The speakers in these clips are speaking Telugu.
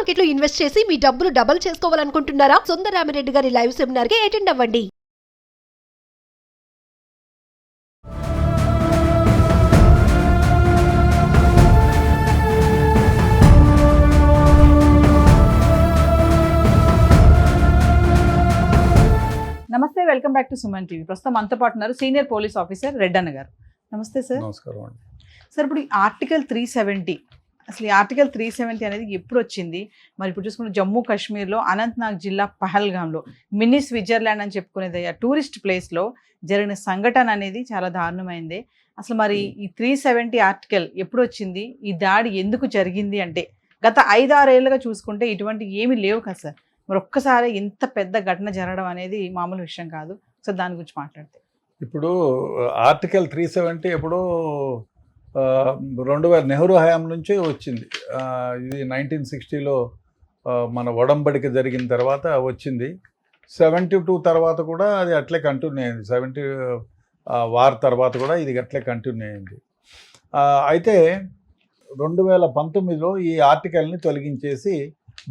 మార్కెట్ లో ఇన్వెస్ట్ చేసి మీ డబ్బులు డబుల్ చేసుకోవాలనుకుంటున్నారా? సుందరరామిరెడ్డి గారి లైవ్ సెమినార్ కి అటెండ్ అవ్వండి. నమస్తే, welcome back to Suman TV. ప్రస్తుతం మనతో పాటు ఉన్నారు సీనియర్ పోలీస్ ఆఫీసర్ రెడ్డన్న గారు. నమస్తే సార్. నమస్కారం అండి. సార్, ఇప్పుడు ఆర్టికల్ 370 అసలు ఈ ఆర్టికల్ 370 అనేది ఎప్పుడు వచ్చింది? మరి ఇప్పుడు చూసుకుంటే జమ్మూ కాశ్మీర్లో అనంతనాగ్ జిల్లా పహల్గామ్లో మినీ స్విట్జర్లాండ్ అని చెప్పుకునేది టూరిస్ట్ ప్లేస్లో జరిగిన సంఘటన అనేది చాలా దారుణమైంది. అసలు మరి ఈ 370 ఆర్టికల్ ఎప్పుడు వచ్చింది? ఈ దాడి ఎందుకు జరిగింది? అంటే గత 5-6 ఏళ్ళుగా చూసుకుంటే ఇటువంటి ఏమీ లేవు కదా సార్. మరి ఒక్కసారి ఇంత పెద్ద ఘటన జరగడం అనేది మామూలు విషయం కాదు. సో దాని గురించి మాట్లాడితే ఇప్పుడు ఆర్టికల్ 370 ఎప్పుడు 2000 నెహ్రూ హయాం నుంచి వచ్చింది. ఇది 1960లో మన ఒడంబడిక జరిగిన తర్వాత వచ్చింది. 72 తర్వాత కూడా అది అట్లే కంటిన్యూ అయింది. 70 వార్ తర్వాత కూడా ఇది అట్లే కంటిన్యూ అయింది. అయితే 2019లో ఈ ఆర్టికల్ని తొలగించేసి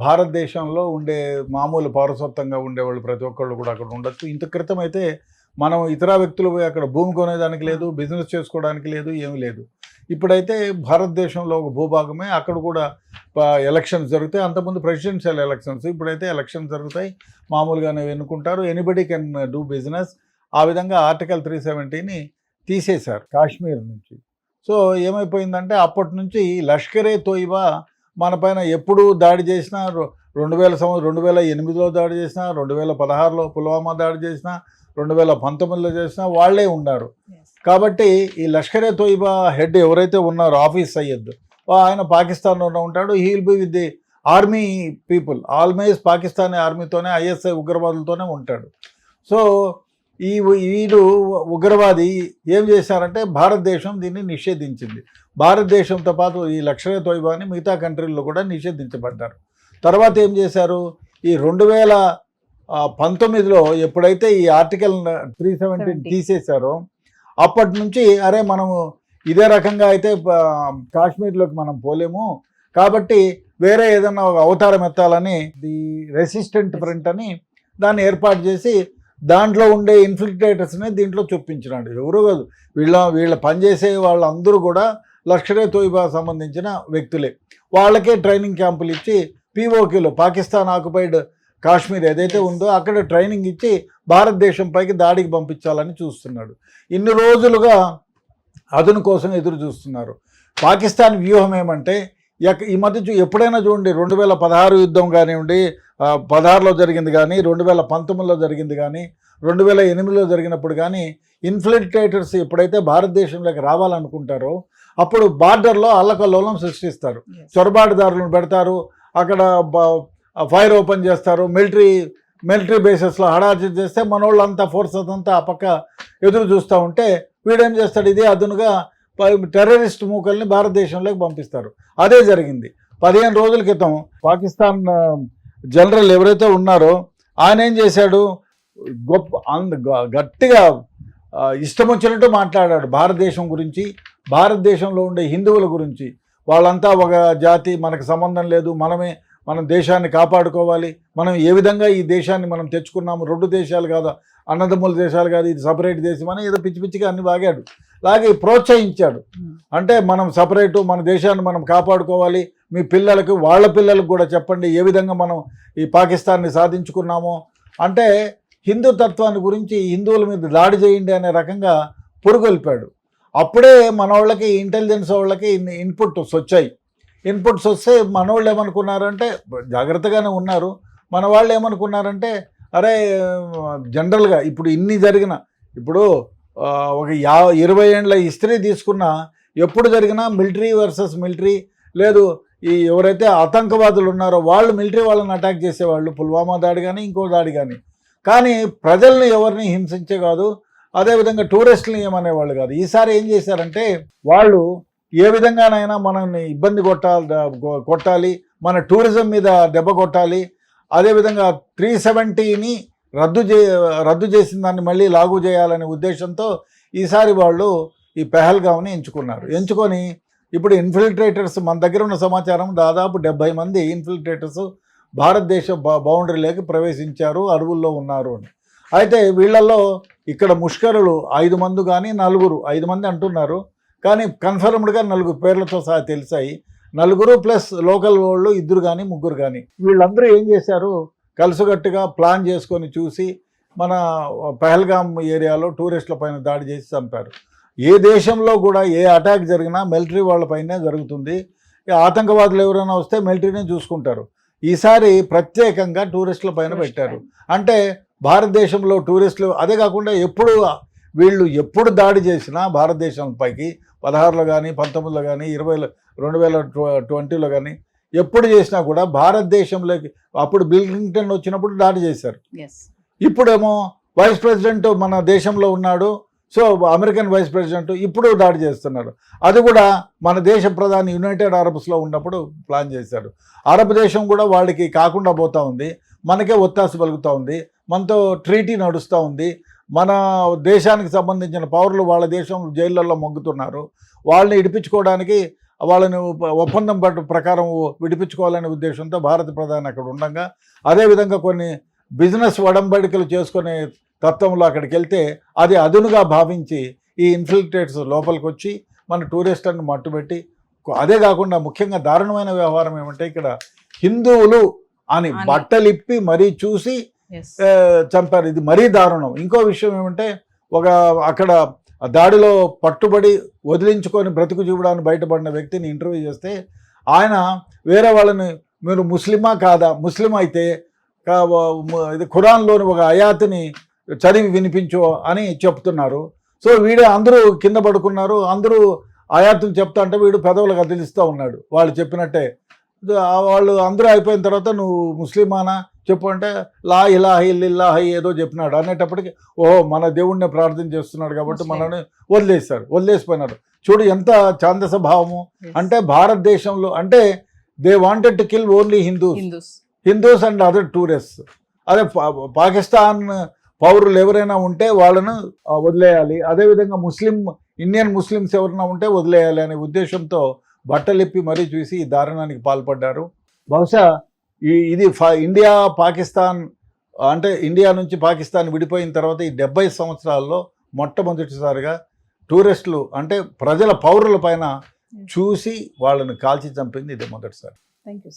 భారతదేశంలో ఉండే మామూలు పౌరసత్వంగా ఉండేవాళ్ళు ప్రతి ఒక్కళ్ళు కూడా అక్కడ ఉండొచ్చు. ఇంత క్రితం అయితే మనం ఇతర వ్యక్తులు పోయి అక్కడ భూమి కొనేదానికి లేదు, బిజినెస్ చేసుకోవడానికి లేదు, ఏమీ లేదు. ఇప్పుడైతే భారతదేశంలో ఒక భూభాగమే, అక్కడ కూడా ఎలక్షన్స్ జరుగుతాయి. అంతకుముందు ప్రెసిడెన్షియల్ ఎలక్షన్స్, ఇప్పుడైతే ఎలక్షన్స్ జరుగుతాయి, మామూలుగానే ఎన్నుకుంటారు. Anybody can do business. ఆ విధంగా ఆర్టికల్ 370ని తీసేశారు కాశ్మీర్ నుంచి. సో ఏమైపోయిందంటే అప్పటి నుంచి లష్కరే తోయిబా మన పైన ఎప్పుడు దాడి చేసినా, 2008లో దాడి చేసినా, 2016లో పుల్వామా దాడి చేసినా, 2019లో చేసినా వాళ్ళే ఉన్నారు. కాబట్టి ఈ లష్కరే తోయిబా హెడ్ ఎవరైతే ఉన్నారో ఆఫీస్ సయ్యద్, ఆయన పాకిస్తాన్లోనే ఉంటాడు. He will be with the army people, always Pakistani ఆర్మీతోనే, ఐఎస్ఐ ఉగ్రవాదులతోనే ఉంటాడు. సో వీడు ఉగ్రవాది ఏం చేశారంటే భారతదేశం దీన్ని నిషేధించింది. భారతదేశంతో పాటు ఈ లష్కరే తోయిబాని మిగతా కంట్రీల్లో కూడా నిషేధించబడ్డారు. తర్వాత ఏం చేశారు, ఈ 2019లో ఎప్పుడైతే ఈ ఆర్టికల్ 370 తీసేశారో అప్పటి నుంచి అరే మనము ఇదే రకంగా అయితే కాశ్మీర్లోకి మనం పోలేము, కాబట్టి వేరే ఏదన్నా ఒక అవతారం ఎత్తాలని ది రెసిస్టెంట్ ఫ్రంట్ అని దాన్ని ఏర్పాటు చేసి దాంట్లో ఉండే ఇన్ఫిల్ట్రేటర్స్ని దీంట్లో చొప్పించినాడు. ఎవరు కాదు, వీళ్ళ పనిచేసే వాళ్ళందరూ కూడా లష్కరే తోయిబా సంబంధించిన వ్యక్తులే. వాళ్ళకే ట్రైనింగ్ క్యాంపులు ఇచ్చి పీఓకేలో, పాకిస్తాన్ ఆక్యుపైడ్ కాశ్మీర్ ఏదైతే ఉందో అక్కడ ట్రైనింగ్ ఇచ్చి భారతదేశం పైకి దాడికి పంపించాలని చూస్తున్నాడు. ఇన్ని రోజులుగా అతని కోసం ఎదురు చూస్తున్నారు. పాకిస్తాన్ వ్యూహం ఏమంటే ఈ మధ్య ఎప్పుడైనా చూడండి, 2016 యుద్ధం కానివ్వండి, 16లో జరిగింది కానీ, 2019లో జరిగింది కానీ, 2008లో జరిగినప్పుడు కానీ ఇన్ఫిల్ట్రేటర్స్ ఎప్పుడైతే భారతదేశంలోకి రావాలనుకుంటారో అప్పుడు బార్డర్లో అల్లకల్లోలం సృష్టిస్తారు, చొరబాటుదారులను పెడతారు, అక్కడ ఫైర్ ఓపెన్ చేస్తారు, మిలిటరీ బేసెస్లో హడార్చి చేస్తే మనోళ్ళంతా ఫోర్స్ అదంతా ఆ పక్క ఎదురు చూస్తూ ఉంటే వీడేం చేస్తాడు, ఇదే అదునుగా టెర్రరిస్ట్ మూకల్ని భారతదేశంలోకి పంపిస్తారు. అదే జరిగింది. 15 రోజుల క్రితం పాకిస్తాన్ జనరల్ ఎవరైతే ఉన్నారో ఆయన ఏం చేశాడు, గట్టిగా ఇష్టం వచ్చినట్టు మాట్లాడాడు భారతదేశం గురించి, భారతదేశంలో ఉండే హిందువుల గురించి. వాళ్ళంతా ఒక జాతి, మనకు సంబంధం లేదు, మనం దేశాన్ని కాపాడుకోవాలి, మనం ఏ విధంగా ఈ దేశాన్ని మనం తెచ్చుకున్నాము, 2 దేశాలు కాదు, అన్నదమ్ముల దేశాలు కాదు, ఇది సపరేట్ దేశం అని ఏదో పిచ్చి పిచ్చిగా అన్ని వాగాడు. అలాగే ప్రోత్సహించాడు. అంటే మనం సపరేటు, మన దేశాన్ని మనం కాపాడుకోవాలి, మీ పిల్లలకు వాళ్ళ పిల్లలకు కూడా చెప్పండి ఏ విధంగా మనం ఈ పాకిస్తాన్ని సాధించుకున్నామో. అంటే హిందూ తత్వాన్ని గురించి హిందువుల మీద దాడి చేయండి అనే రకంగా పురుగొల్పాడు. అప్పుడే మన వాళ్ళకి ఇంటెలిజెన్స్ వాళ్ళకి ఇన్పుట్స్ వచ్చాయి. ఇన్పుట్స్ వస్తే మనోళ్ళు ఏమనుకున్నారంటే, జాగ్రత్తగానే ఉన్నారు, మన వాళ్ళు ఏమనుకున్నారంటే అరే జనరల్గా ఇప్పుడు ఇన్ని జరిగిన, ఇప్పుడు ఒక 20 ఏళ్ళ హిస్టరీ తీసుకున్నా ఎప్పుడు జరిగినా మిలిటరీ వర్సెస్ మిలిటరీ, లేదు ఈ ఎవరైతే ఆతంకవాదులు ఉన్నారో వాళ్ళు మిలిటరీ వాళ్ళని అటాక్ చేసేవాళ్ళు, పుల్వామా దాడి కానీ ఇంకో దాడి కానీ ప్రజల్ని ఎవరిని హింసించే కాదు, అదేవిధంగా టూరిస్టులని ఏమనేవాళ్ళు కాదు. ఈసారి ఏం చేశారంటే వాళ్ళు ఏ విధంగానైనా మనల్ని ఇబ్బంది కొట్టాలి, మన టూరిజం మీద దెబ్బ కొట్టాలి, అదేవిధంగా 370ని రద్దు చేసిన దాన్ని మళ్ళీ లాగు చేయాలనే ఉద్దేశంతో ఈసారి వాళ్ళు ఈ పెహల్గామ్ని ఎంచుకున్నారు. ఎంచుకొని ఇప్పుడు ఇన్ఫిల్ట్రేటర్స్ మన దగ్గర ఉన్న సమాచారం దాదాపు 70 మంది ఇన్ఫిల్ట్రేటర్స్ భారతదేశ బౌండరీలోకి ప్రవేశించారు, అడవుల్లో ఉన్నారు అని. అయితే వీళ్ళల్లో ఇక్కడ ముష్కరులు 5 మంది కానీ 5 మంది అంటున్నారు, కానీ కన్ఫర్మ్డ్గా 4 పేర్లతో సహా తెలిసాయి. 4 ప్లస్ లోకల్ వాళ్ళు 2 కానీ 3 కానీ. వీళ్ళందరూ ఏం చేశారు, కలుసుగట్టుగా ప్లాన్ చేసుకొని చూసి మన పహల్గామ్ ఏరియాలో టూరిస్టుల పైన దాడి చేసి చంపారు. ఏ దేశంలో కూడా ఏ అటాక్ జరిగినా మిలిటరీ వాళ్ళపైనే జరుగుతుంది. ఆతంకవాదులు ఎవరైనా వస్తే మిలిటరీనే చూసుకుంటారు. ఈసారి ప్రత్యేకంగా టూరిస్టుల పైన పెట్టారు. అంటే భారతదేశంలో టూరిస్టులు, అదే కాకుండా వీళ్ళు ఎప్పుడు దాడి చేసినా భారతదేశంపైకి 16లో కానీ 19లో కానీ 2020లో కానీ ఎప్పుడు చేసినా కూడా భారతదేశంలోకి, అప్పుడు బిల్ క్లింటన్ వచ్చినప్పుడు దాడి చేశారు. ఇప్పుడేమో వైస్ ప్రెసిడెంట్ మన దేశంలో ఉన్నాడు, సో అమెరికన్ వైస్ ప్రెసిడెంట్ ఇప్పుడు దాడి చేస్తున్నారు. అది కూడా మన దేశ ప్రధాని యునైటెడ్ అరబ్స్లో ఉన్నప్పుడు ప్లాన్ చేశారు. అరబ్ దేశం కూడా వాళ్ళకి కాకుండా పోతూ ఉంది, మనకే ఒత్తాసు పలుకుతూ ఉంది, మనతో ట్రీటీ నడుస్తూ ఉంది. మన దేశానికి సంబంధించిన పౌరులు వాళ్ళ దేశం జైళ్ళల్లో మొగ్గుతున్నారు. వాళ్ళని ఇడిపించుకోవడానికి, వాళ్ళని ఒప్పందం ప్రకారం విడిపించుకోవాలనే ఉద్దేశంతో భారత ప్రధాని అక్కడ ఉండగా, అదేవిధంగా కొన్ని బిజినెస్ ఒడంబడికలు చేసుకునే తత్వంలో అక్కడికి వెళ్తే అది అదునుగా భావించి ఈ ఇన్ఫిల్ట్రేటర్స్ లోపలికి వచ్చి మన టూరిస్టులను మట్టుబెట్టి, అదే కాకుండా ముఖ్యంగా దారుణమైన వ్యవహారం ఏమంటే ఇక్కడ హిందువులు అని బట్టలిప్పి మరీ చూసి చంపారు. ఇది మరీ దారుణం. ఇంకో విషయం ఏమంటే, అక్కడ దాడిలో పట్టుబడి వదిలించుకొని బ్రతుకు చూపడానికి బయటపడిన వ్యక్తిని ఇంటర్వ్యూ చేస్తే ఆయన వేరే వాళ్ళని, మీరు ముస్లిమా కాదా, ముస్లిం అయితే ఇది ఖురాన్లోని ఒక అయాత్ని చదివి వినిపించు అని చెప్తున్నారు. సో అందరూ కింద పడుకున్నారు, అందరూ ఆయాత్తులు చెప్తా అంటే వీడు పెదవులు కదిలిస్తూ ఉన్నాడు వాళ్ళు చెప్పినట్టే. వాళ్ళు అందరూ అయిపోయిన తర్వాత నువ్వు ముస్లిమానా చెప్పు అంటే లా ఇలాహి ఇల్లాహి ఏదో చెప్పినాడు. అనేటప్పటికి ఓహో మన దేవుణ్ణి ప్రార్థన చేస్తున్నాడు కాబట్టి మనల్ని వదిలేసిపోయినారు. చూడు ఎంత ఛాందస భావము. అంటే భారతదేశంలో అంటే they wanted to kill only Hindus and other tourists. అదే పాకిస్తాన్ పౌరులు ఎవరైనా ఉంటే వాళ్ళను వదిలేయాలి, అదేవిధంగా ఇండియన్ ముస్లిమ్స్ ఎవరైనా ఉంటే వదిలేయాలి అనే ఉద్దేశంతో బట్టలిప్పి మరీ చూసి ఈ దారుణానికి పాల్పడ్డారు. బహుశా ఇది ఇండియా పాకిస్తాన్, అంటే ఇండియా నుంచి పాకిస్తాన్ విడిపోయిన తర్వాత ఈ 70 సంవత్సరాల్లో మొట్టమొదటిసారిగా టూరిస్టులు అంటే ప్రజల పౌరుల పైన చూసి వాళ్ళని కాల్చి చంపింది ఇది మొదటిసారి. Thank you.